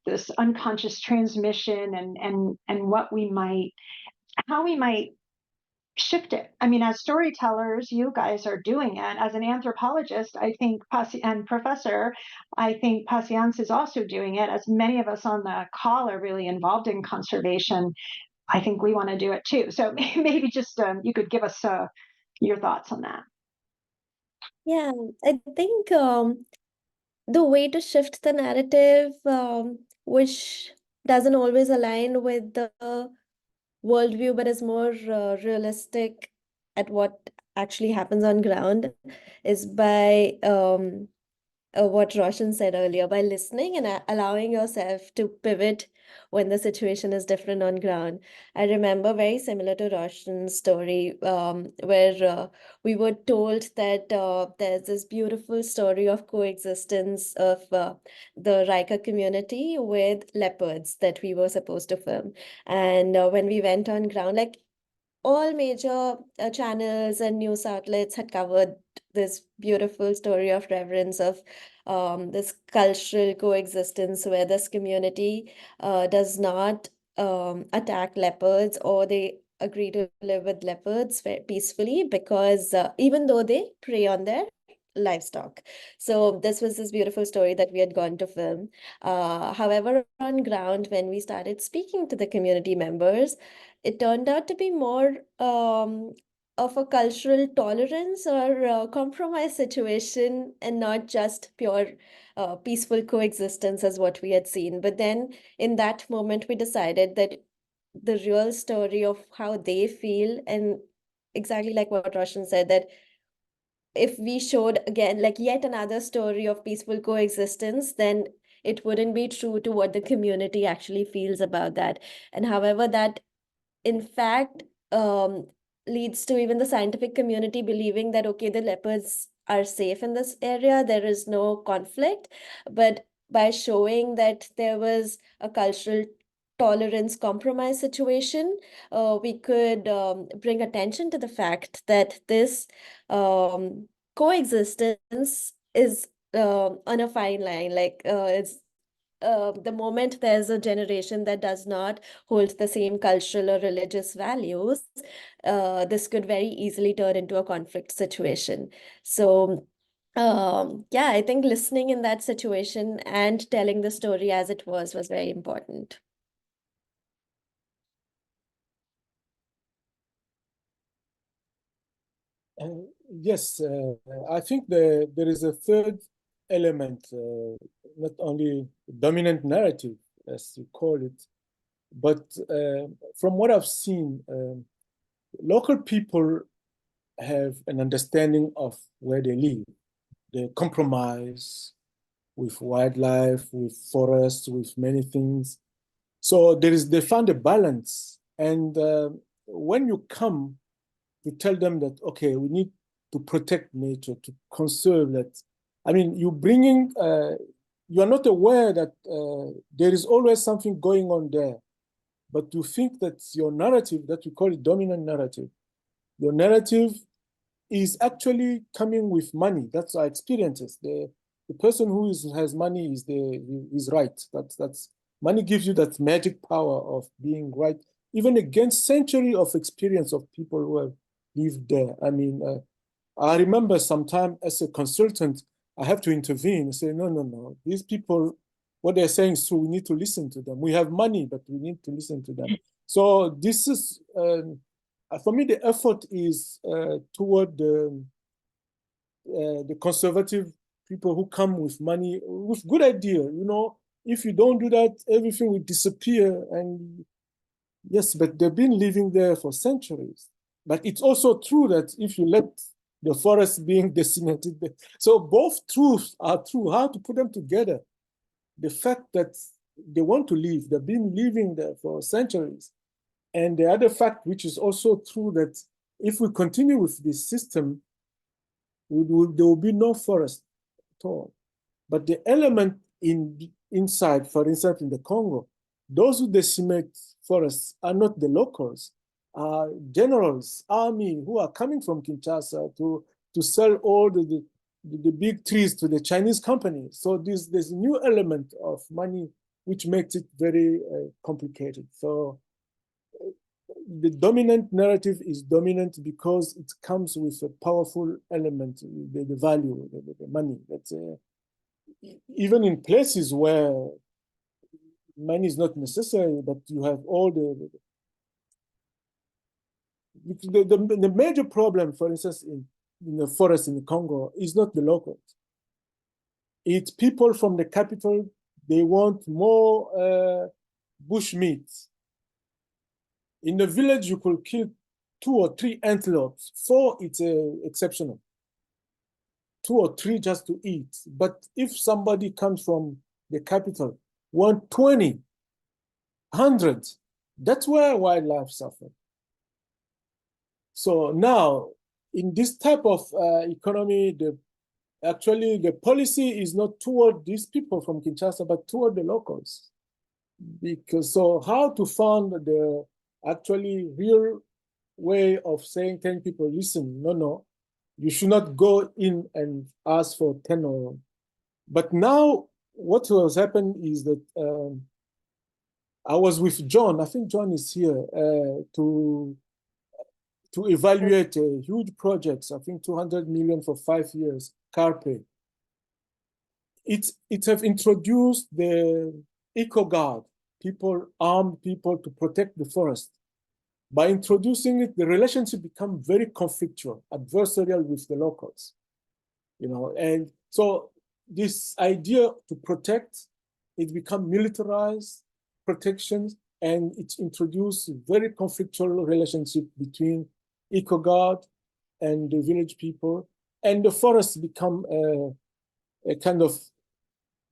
this unconscious transmission, and how we might shift it. I mean, as storytellers, you guys are doing it. As an anthropologist, I think and professor, I think Patience is also doing it. As many of us on the call are really involved in conservation, I think we want to do it too. So maybe just you could give us your thoughts on that. Yeah, I think the way to shift the narrative, which doesn't always align with the worldview, but is more realistic at what actually happens on ground, is by what Roshan said earlier, by listening and allowing yourself to pivot when the situation is different on ground. I remember very similar to Roshan's story, where we were told that there's this beautiful story of coexistence of the Riker community with leopards that we were supposed to film. And when we went on ground, like all major channels and news outlets had covered this beautiful story of reverence of this cultural coexistence where this community does not attack leopards, or they agree to live with leopards peacefully, because even though they prey on their livestock. So this was this beautiful story that we had gone to film. However, on ground, when we started speaking to the community members, it turned out to be more of a cultural tolerance or compromise situation, and not just pure peaceful coexistence as what we had seen. But then in that moment, we decided that the real story of how they feel, and exactly like what Roshan said, that if we showed again like yet another story of peaceful coexistence, then it wouldn't be true to what the community actually feels about that. And however, that in fact leads to even the scientific community believing that, okay, the leopards are safe in this area, there is no conflict. But by showing that there was a cultural tolerance compromise situation, we could bring attention to the fact that this coexistence is on a fine line. Like it's the moment there's a generation that does not hold the same cultural or religious values, this could very easily turn into a conflict situation. So, yeah, I think listening in that situation and telling the story as it was very important. Yes, I think there is a third element, not only dominant narrative, as you call it, but from what I've seen, local people have an understanding of where they live. They compromise with wildlife, with forests, with many things. So they found a balance. And when you come to tell them that, okay, we need to protect nature, to conserve that. I mean, you are not aware that there is always something going on there, but you think that your narrative, that we call it dominant narrative, your narrative is actually coming with money. That's our experiences. The person who has money is right. That's money gives you that magic power of being right, even against centuries of experience of people who have lived there. I mean, I remember sometime as a consultant, I have to intervene and say, no, these people, what they're saying is true. We need to listen to them. We have money, but we need to listen to them. So this is, for me, the effort is toward the conservative people who come with money, with good idea. You know, if you don't do that, everything will disappear. And yes, but they've been living there for centuries. But it's also true that if you let the forest being decimated, so both truths are true. How to put them together? The fact that they want to live, they've been living there for centuries. And the other fact, which is also true, that if we continue with this system, there will be no forest at all. But the element inside, for instance, in the Congo, those who decimate forests are not the locals, are generals, army, who are coming from Kinshasa to sell all the big trees to the Chinese companies. So there's a new element of money which makes it very complicated. So the dominant narrative is dominant because it comes with a powerful element, the value, the money. That's even in places where money is not necessary, but you have all the major problem, for instance, in the forest in the Congo is not the locals. It's people from the capital. They want more bush meat. In the village, you could kill 2 or 3 antelopes. 4, it's exceptional. 2 or 3 just to eat. But if somebody comes from the capital, 120, 100, that's where wildlife suffer. So now, in this type of economy, actually the policy is not toward these people from Kinshasa, but toward the locals. Because so how to find the actually real way of saying 10 people, listen, no, you should not go in and ask for 10 or. But now what has happened is that I was with John, I think John is here, to evaluate huge projects, I think 200 million for 5 years, Carpe. It have introduced the eco-guard, armed people to protect the forest. By introducing it, the relationship become very conflictual, adversarial with the locals. You know, and so this idea to protect, it become militarized protections, and it's introduced very conflictual relationship between eco-guard and the village people, and the forest become a kind of,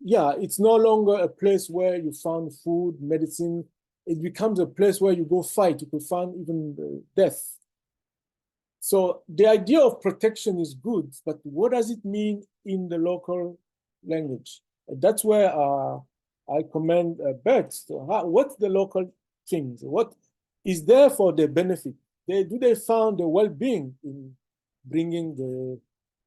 it's no longer a place where you found food, medicine. It becomes a place where you go fight. You could find even death. So the idea of protection is good, but what does it mean in the local language? That's where I commend Beth. What's the local things? What is there for their benefit? Do they found the well-being in bringing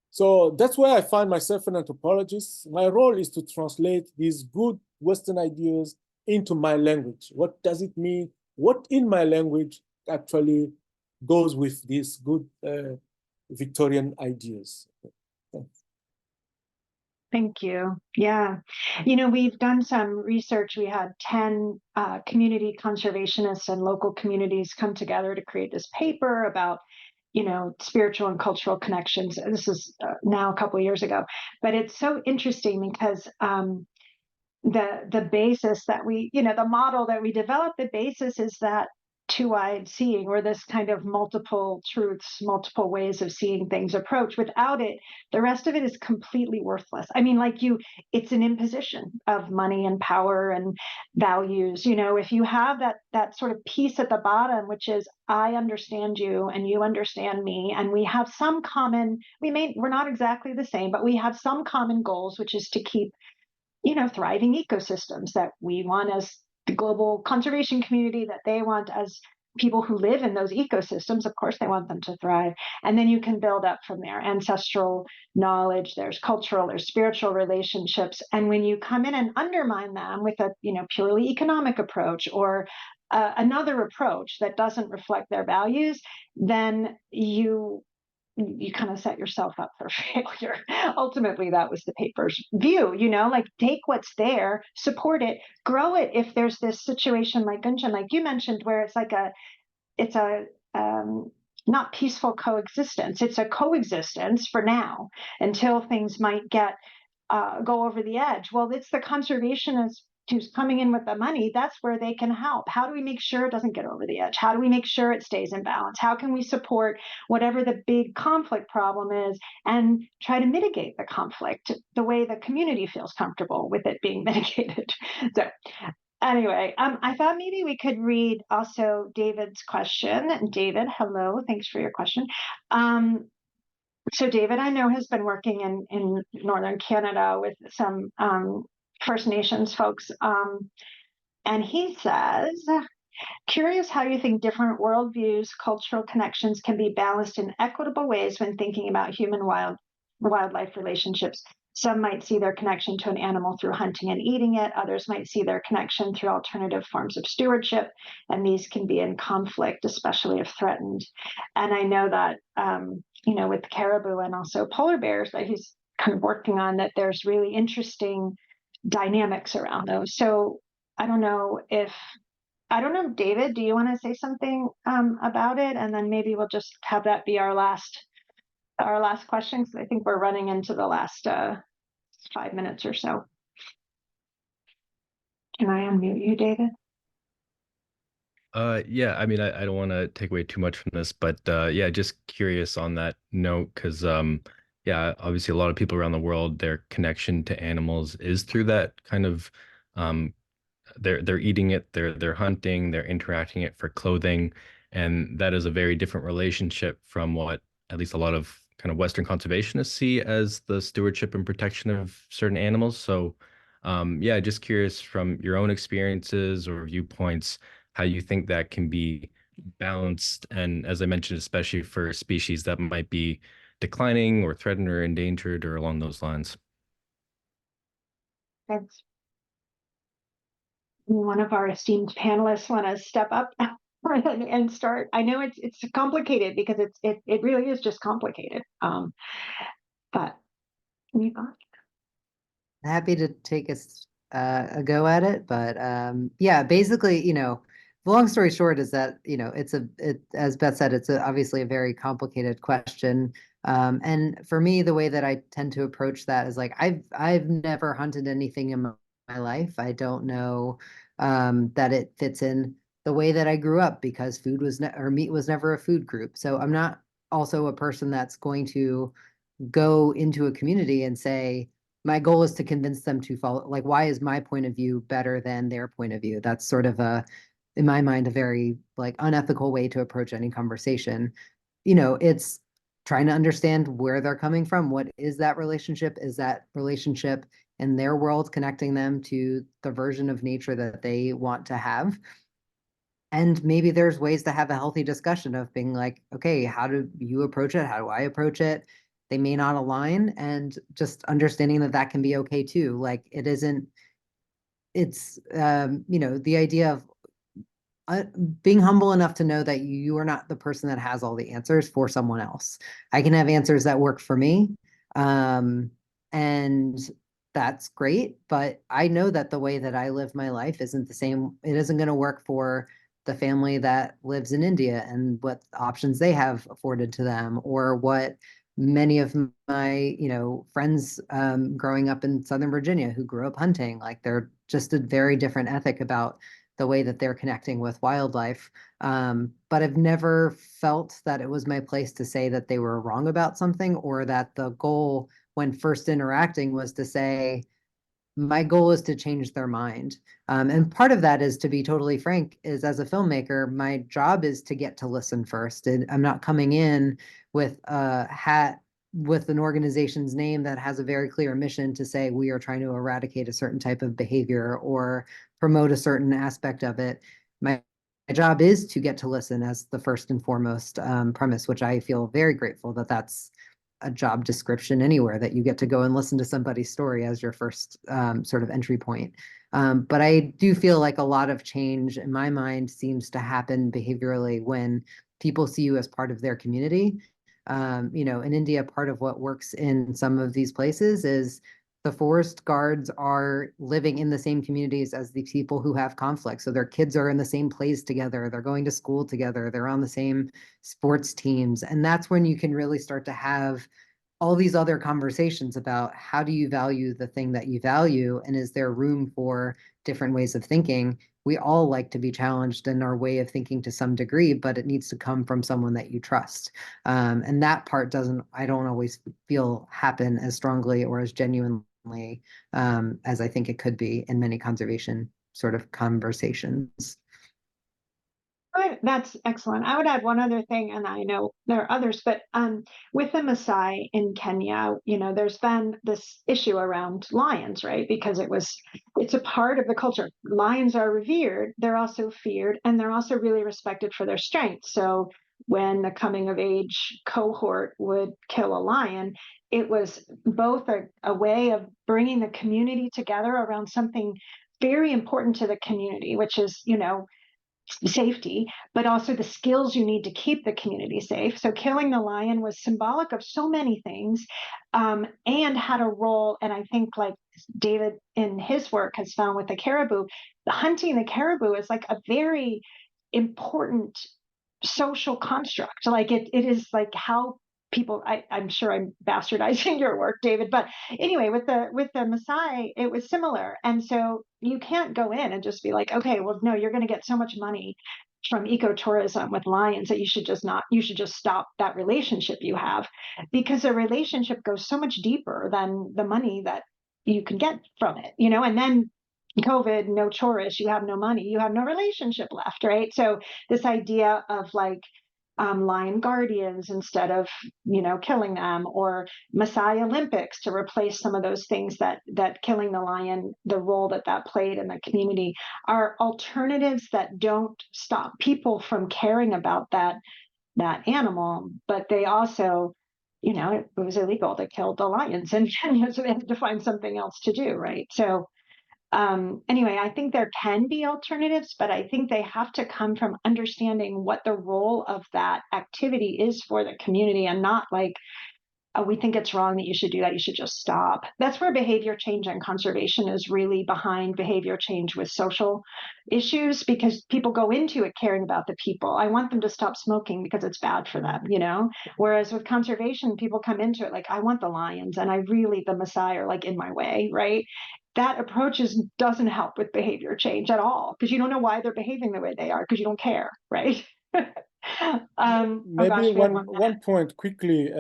So that's where I find myself an anthropologist. My role is to translate these good Western ideas into my language. What does it mean? What in my language actually goes with these good Victorian ideas? Thank you. Yeah. We've done some research. We had 10 community conservationists and local communities come together to create this paper about, spiritual and cultural connections. This is now a couple of years ago, but it's so interesting because the basis that the model that we developed, the basis is that two-eyed seeing, or this kind of multiple truths, multiple ways of seeing things approach. Without it, the rest of it is completely worthless. I mean, it's an imposition of money and power and values. If you have that sort of piece at the bottom, which is I understand you and you understand me, and we have some common, we're not exactly the same, but we have some common goals, which is to keep thriving ecosystems that we want as the global conservation community, that they want as people who live in those ecosystems. Of course, they want them to thrive. And then you can build up from there. Ancestral knowledge, there's cultural, there's spiritual relationships. And when you come in and undermine them with a purely economic approach or another approach that doesn't reflect their values, then you kind of set yourself up for failure. Ultimately, that was the paper's view, take what's there, support it, grow it. If there's this situation like Gunjan, like you mentioned, where it's a not peaceful coexistence, it's a coexistence for now until things might go over the edge. Well, it's the conservationists who's coming in with the money. That's where they can help. How do we make sure it doesn't get over the edge? How do we make sure it stays in balance? How can we support whatever the big conflict problem is and try to mitigate the conflict the way the community feels comfortable with it being mitigated? So anyway, I thought maybe we could read also David's question. David, hello, thanks for your question. So David, I know, has been working in Northern Canada with some First Nations folks. And he says, curious how you think different worldviews, cultural connections can be balanced in equitable ways when thinking about human wildlife relationships. Some might see their connection to an animal through hunting and eating it. Others might see their connection through alternative forms of stewardship, and these can be in conflict, especially if threatened. And I know that, with caribou and also polar bears that he's kind of working on, that there's really interesting dynamics around those. So I don't know, David, do you want to say something about it? And then maybe we'll just have that be our last question, because I think we're running into the last 5 minutes or so. Can I unmute you, David? Yeah, I mean, I don't want to take away too much from this, but yeah, just curious on that note, because yeah, obviously a lot of people around the world, their connection to animals is through that kind of they're eating it, they're hunting, they're interacting it for clothing, and that is a very different relationship from what at least a lot of kind of Western conservationists see as the stewardship and protection of certain animals. So yeah, just curious from your own experiences or viewpoints, how you think that can be balanced. And as I mentioned, especially for species that might be declining or threatened or endangered or along those lines. Thanks. One of our esteemed panelists want to step up and start. I know it's complicated because it really is just complicated. But you thought? Happy to take a go at it, but yeah, basically, the long story short is that as Beth said, it's obviously a very complicated question. And for me, the way that I tend to approach that is like I've never hunted anything in my life. I don't know that it fits in the way that I grew up, because food was or meat was never a food group. So I'm not also a person that's going to go into a community and say, my goal is to convince them to follow, like, why is my point of view better than their point of view? That's sort of in my mind, a very like unethical way to approach any conversation. It's trying to understand where they're coming from. What is that relationship? Is that relationship in their world connecting them to the version of nature that they want to have? And maybe there's ways to have a healthy discussion of being like, okay, how do you approach it? How do I approach it? they may not align, and just understanding that that can be okay too. Like it isn't, it's, you know, the idea of being humble enough to know that you are not the person that has all the answers for someone else. I can have answers that work for me. And that's great, but I know that the way that I live my life isn't the same. It isn't going to work for the family that lives in India and what options they have afforded to them, or what many of my, you know, friends growing up in Southern Virginia who grew up hunting, like they're just a very different ethic about the way that they're connecting with wildlife. But I've never felt that it was my place to say that they were wrong about something, or that the goal when first interacting was to say, my goal is to change their mind. And part of that is, to be totally frank, is as a filmmaker, my job is to get to listen first. And I'm not coming in with a hat with an organization's name that has a very clear mission to say we are trying to eradicate a certain type of behavior or promote a certain aspect of it. My job is to get to listen as the first and foremost premise, which I feel very grateful that that's a job description anywhere, that you get to go and listen to somebody's story as your first sort of entry point. But I do feel like a lot of change in my mind seems to happen behaviorally when people see you as part of their community. You know, in India, part of what works in some of these places is the forest guards are living in the same communities as the people who have conflict. So their kids are in the same plays together. They're going to school together. They're on the same sports teams. And that's when you can really start to have all these other conversations about how do you value the thing that you value, and is there room for different ways of thinking? We all like to be challenged in our way of thinking to some degree, but it needs to come from someone that you trust. And that part I don't always feel happen as strongly or as genuinely as I think it could be in many conservation sort of conversations. That's excellent. I would add one other thing, and I know there are others, but with the Maasai in Kenya, you know, there's been this issue around lions, right? Because it's a part of the culture. Lions are revered, they're also feared, and they're also really respected for their strength. So when the coming of age cohort would kill a lion, it was both a way of bringing the community together around something very important to the community, which is, you know, safety, but also the skills you need to keep the community safe. So killing the lion was symbolic of so many things, and had a role. And I think, like David in his work has found with the caribou, hunting the caribou is like a very important social construct. Like it is like how people, I'm sure I'm bastardizing your work, David, but anyway, with the Maasai, it was similar. And so you can't go in and just be like, okay, well, no, you're going to get so much money from ecotourism with lions that you should just stop that relationship you have, because a relationship goes so much deeper than the money that you can get from it, you know. And then COVID, no tourists, you have no money, you have no relationship left, right? So this idea of like lion guardians instead of, you know, killing them, or Maasai Olympics to replace some of those things that killing the lion, the role that played in the community, are alternatives that don't stop people from caring about that animal, but they also, you know, it was illegal to kill the lions in Kenya, so they had to find something else to do, right? So anyway, I think there can be alternatives, but I think they have to come from understanding what the role of that activity is for the community, and not like, oh, we think it's wrong that you should do that, you should just stop. That's where behavior change and conservation is really behind behavior change with social issues, because people go into it caring about the people. I want them to stop smoking because it's bad for them, you know? Whereas with conservation, people come into it like, I want the lions, and the Maasai are like in my way, right? That approach doesn't help with behavior change at all, because you don't know why they're behaving the way they are, because you don't care, right? Maybe one point quickly,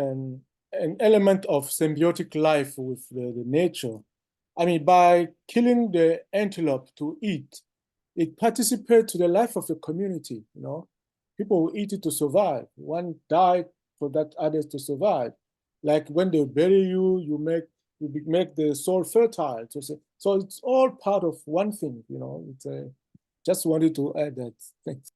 an element of symbiotic life with the nature. I mean, by killing the antelope to eat, it participates to the life of the community, you know. People will eat it to survive. One died for that others to survive. Like when they bury you, you make the soil fertile. So it's all part of one thing, you know. Just wanted to add that. Thanks.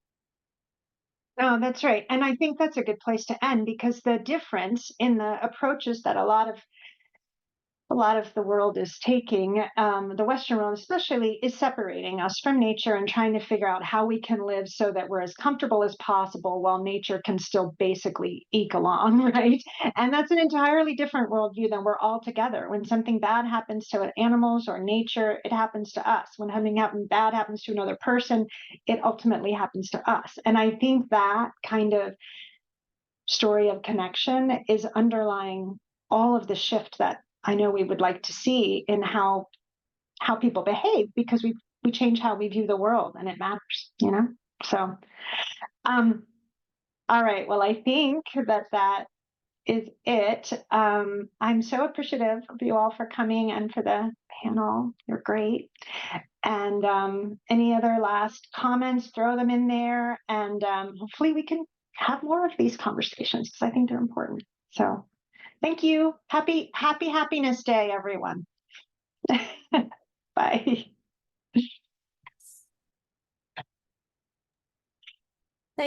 No, that's right. And I think that's a good place to end, because the difference in the approaches that a lot of the world is taking, the Western world especially, is separating us from nature and trying to figure out how we can live so that we're as comfortable as possible while nature can still basically eke along, right? And that's an entirely different worldview than we're all together. When something bad happens to animals or nature, it happens to us. When something bad happens to another person, it ultimately happens to us. And I think that kind of story of connection is underlying all of the shift that I know we would like to see in how people behave, because we change how we view the world, and it matters, you know? So, all right. Well, I think that is it. I'm so appreciative of you all for coming and for the panel. You're great. And any other last comments, throw them in there, and hopefully we can have more of these conversations, because I think they're important. So thank you. Happy Happiness Day, everyone. Bye.